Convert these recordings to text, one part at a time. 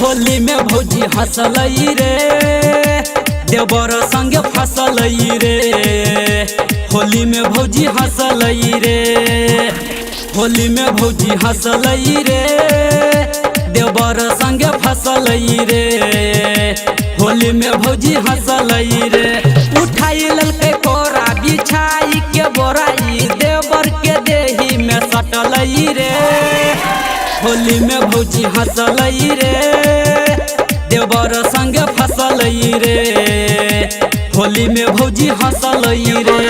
होली में भौजी हंसलई रे, देवर संगे फसलई रे। होली में भौजी हंसलई रे, होली में भौजी हंसलई रे, देवर संगे फसलई रे। होली में भौजी हंसलई रे, उठाई ललके कोरा बिछाई के बोराई, देवर के देही में सटलई रे। होली में भौजी हंसलई रे, देवर संगे फसलई रे। होली में भौजी हंसलई रे।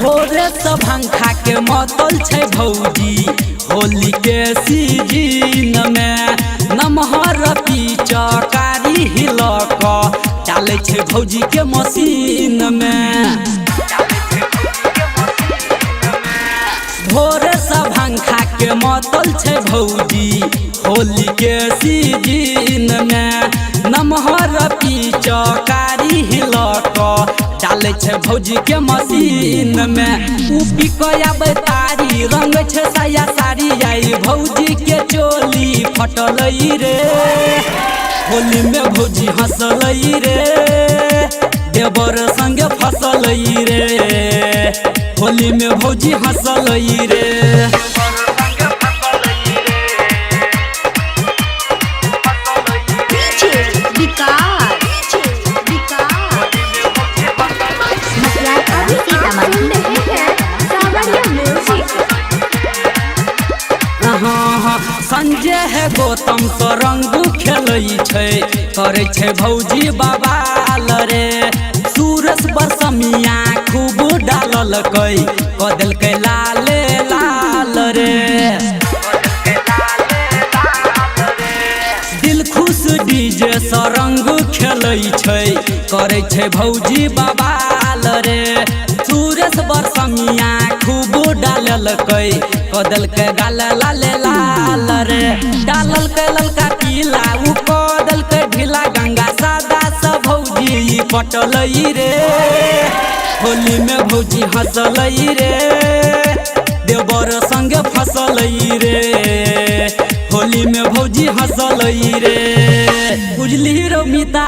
भोरे से भंखा के मतल छै भौजी, होली के सीजन में नमहर पिचकारी हिलक डाले छै भौजी के मशीन में। भोरे से भंखा के मतल छै भौजी, होली के सीजन में नमहर पिचकारी हिलक डाले छै भौजी के मशीन में। उपी कयाबे तारी रंग छै साया साड़ी, आई भौजी के चोली फटलई रे। होली में भौजी हंसलई रे, देवर संगे फसलई रे। होली में भौजी हंसलई रे। संजय है गौतम तो रंग खेलई छै, करे छै भौजी बवाल रे। सूरज बरसमिया खूब डालल कई, कदल के लाले लाल रे। दिल खुश डीजे से रंग खेलई छै, करे छै भौजी बवाल रे। सूरज बरसमिया खूब डालल कई, कदल के गाल लाले लाल रे। डालल के ललका पीला, उ कदल के ढीला, गंगा सादा सब भौजी पटलई रे। होली में भौजी हंसलई रे, देवर संगे फसलई रे। होली में भौजी हंसलई रे। बुझली रो मिता।